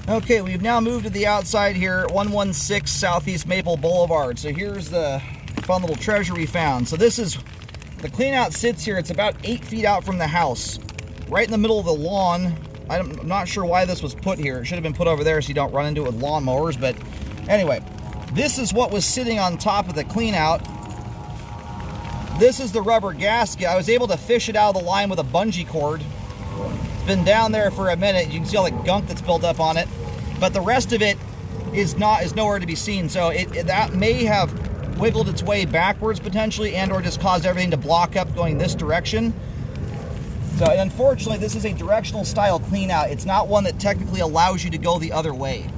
Okay, we've now moved to the outside here at 116 Southeast Maple Boulevard. So here's the fun little treasure we found. So this is, the clean out sits here. It's about 8 feet out from the house, right in the middle of the lawn. I'm not sure why this was put here. It should have been put over there so you don't run into it with lawnmowers. But anyway, this is what was sitting on top of the clean out. This is the rubber gasket. I was able to fish it out of the line with a bungee cord. It's been down there for a minute. You can see all the gunk that's built up on it. But the rest of it is nowhere to be seen. So that may have wiggled its way backwards potentially, and or just caused everything to block up going this direction. So unfortunately, this is a directional style clean out. It's not one that technically allows you to go the other way.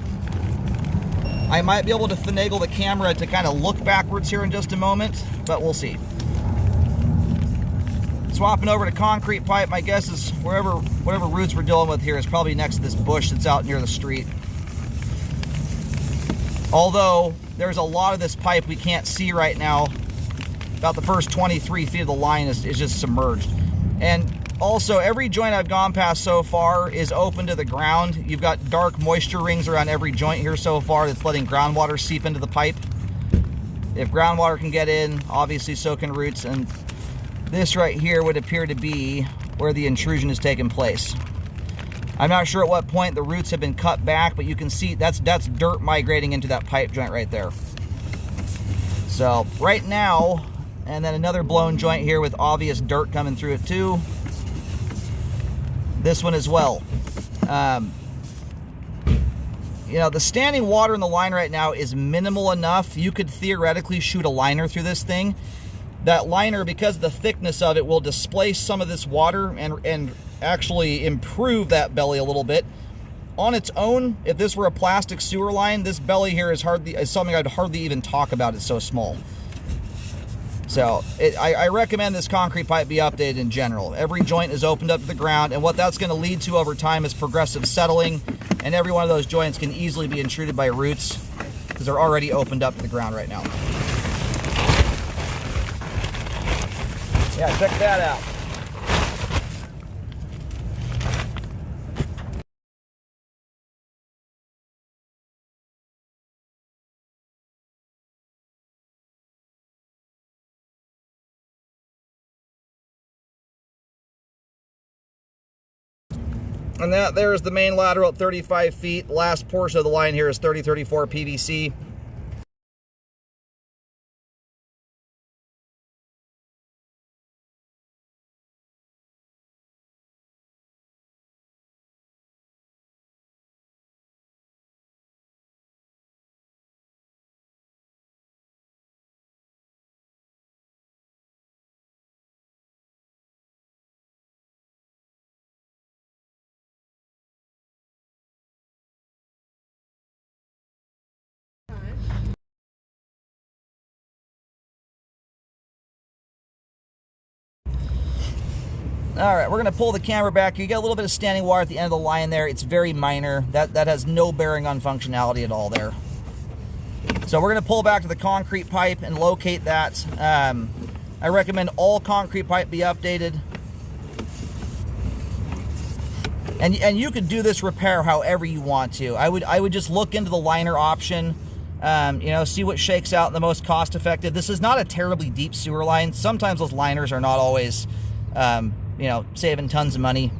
I might be able to finagle the camera to kind of look backwards here in just a moment, but we'll see. Swapping over to concrete pipe, my guess is whatever roots we're dealing with here is probably next to this bush that's out near the street. Although there's a lot of this pipe we can't see right now. About the first 23 feet of the line is just submerged. And also, every joint I've gone past so far is open to the ground. You've got dark moisture rings around every joint here so far that's letting groundwater seep into the pipe. If groundwater can get in, obviously so can roots, and this right here would appear to be where the intrusion has taken place. I'm not sure at what point the roots have been cut back, but you can see that's dirt migrating into that pipe joint right there. So right now, and then another blown joint here with obvious dirt coming through it too. This one as well. You know, the standing water in the line right now is minimal enough. You could theoretically shoot a liner through this thing. That liner, because of the thickness of it, will displace some of this water and actually improve that belly a little bit. On its own, if this were a plastic sewer line, this belly here is something I'd hardly even talk about. It's so small. So I recommend this concrete pipe be updated in general. Every joint is opened up to the ground, and what that's going to lead to over time is progressive settling, and every one of those joints can easily be intruded by roots because they're already opened up to the ground right now. Yeah, check that out. And that there is the main lateral at 35 feet. Last portion of the line here is 3034 PVC. All right, we're gonna pull the camera back. You get a little bit of standing water at the end of the line there. It's very minor. That has no bearing on functionality at all there. So we're gonna pull back to the concrete pipe and locate that. I recommend all concrete pipe be updated. And you could do this repair however you want to. I would just look into the liner option. You know, see what shakes out the most cost effective. This is not a terribly deep sewer line. Sometimes those liners are not always you know, saving tons of money.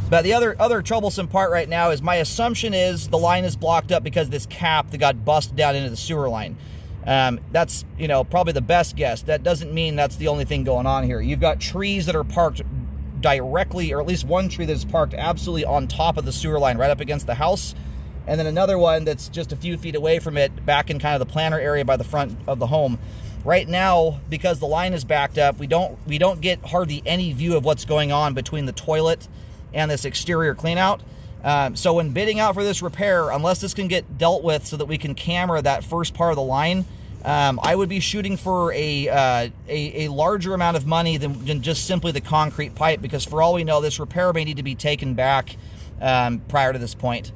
But the other troublesome part right now is my assumption is the line is blocked up because of this cap that got busted down into the sewer line. That's, you know, probably the best guess. That doesn't mean that's the only thing going on here. You've got trees that are parked directly, or at least one tree that is parked absolutely on top of the sewer line right up against the house, and then another one that's just a few feet away from it back in kind of the planter area by the front of the home. Right now, because the line is backed up, we don't get hardly any view of what's going on between the toilet and this exterior clean out. So when bidding out for this repair, unless this can get dealt with so that we can camera that first part of the line, I would be shooting for a larger amount of money than just simply the concrete pipe, because for all we know, this repair may need to be taken back prior to this point.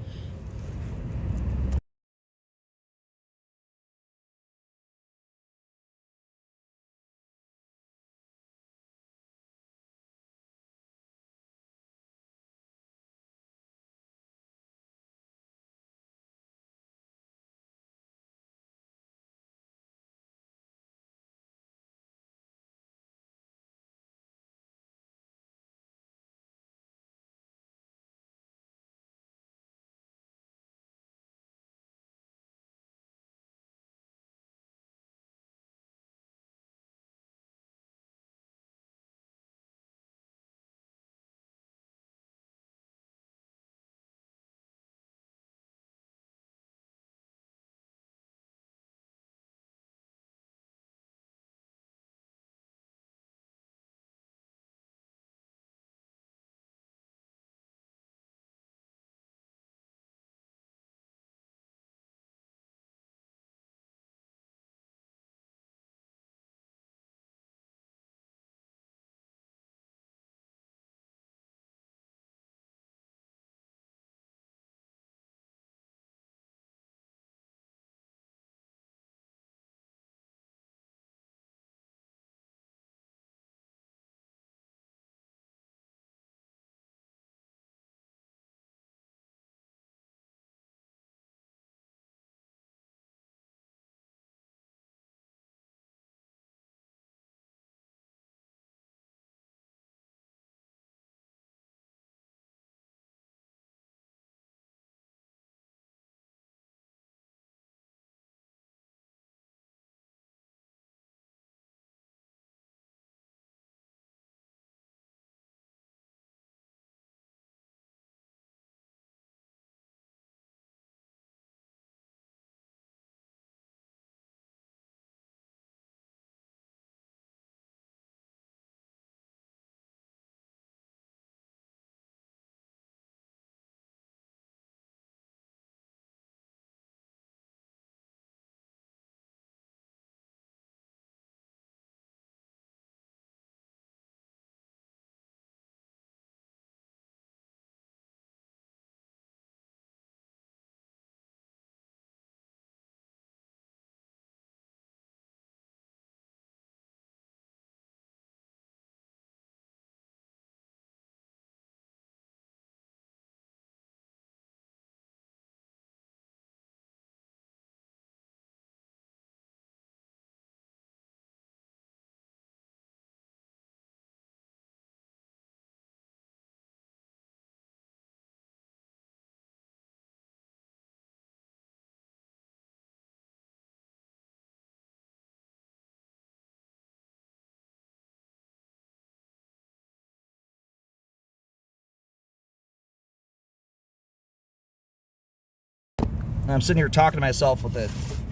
I'm sitting here talking to myself with the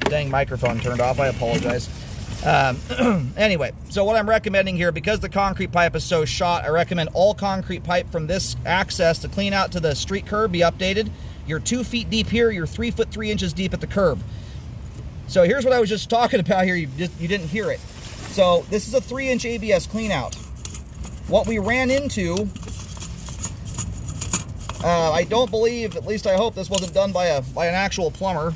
dang microphone turned off. I apologize. Anyway, so what I'm recommending here, because the concrete pipe is so shot, I recommend all concrete pipe from this access to clean out to the street curb be updated. You're 2 feet deep here, you're 3 foot 3 inches deep at the curb. So here's what I was just talking about here, you didn't hear it. So this is a 3-inch ABS clean out. What we ran into, I don't believe, at least I hope this wasn't done by an actual plumber.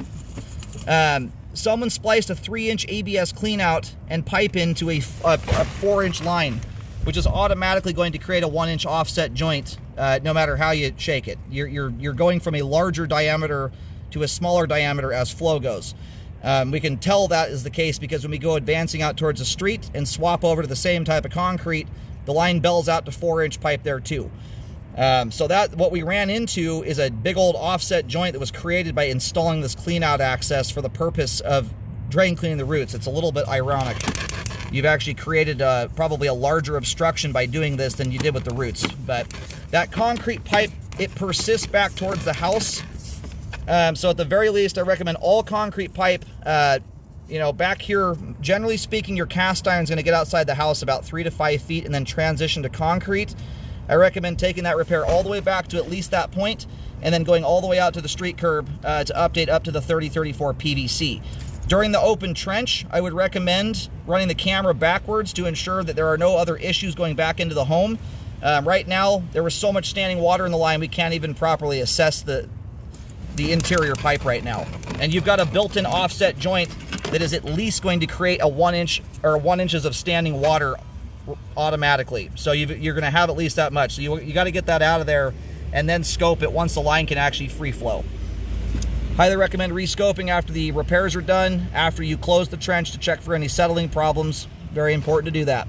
Someone spliced a 3-inch ABS clean out and pipe into a 4-inch line, which is automatically going to create a 1-inch offset joint, no matter how you shake it. You're going from a larger diameter to a smaller diameter as flow goes. We can tell that is the case because when we go advancing out towards the street and swap over to the same type of concrete, the line bells out to 4-inch pipe there too. So that what we ran into is a big old offset joint that was created by installing this clean out access for the purpose of drain cleaning the roots. It's a little bit ironic. You've actually created probably a larger obstruction by doing this than you did with the roots. But that concrete pipe, it persists back towards the house. So at the very least, I recommend all concrete pipe. You know, back here, generally speaking, your cast iron is going to get outside the house about 3 to 5 feet and then transition to concrete. I recommend taking that repair all the way back to at least that point and then going all the way out to the street curb to update up to the 3034 PVC. During the open trench, I would recommend running the camera backwards to ensure that there are no other issues going back into the home. Right now, there was so much standing water in the line, we can't even properly assess the interior pipe right now. And you've got a built-in offset joint that is at least going to create a 1 inch or 1 inches of standing water automatically. So you're going to have at least that much. So you got to get that out of there and then scope it once the line can actually free flow. Highly recommend rescoping after the repairs are done, after you close the trench to check for any settling problems. Very important to do that.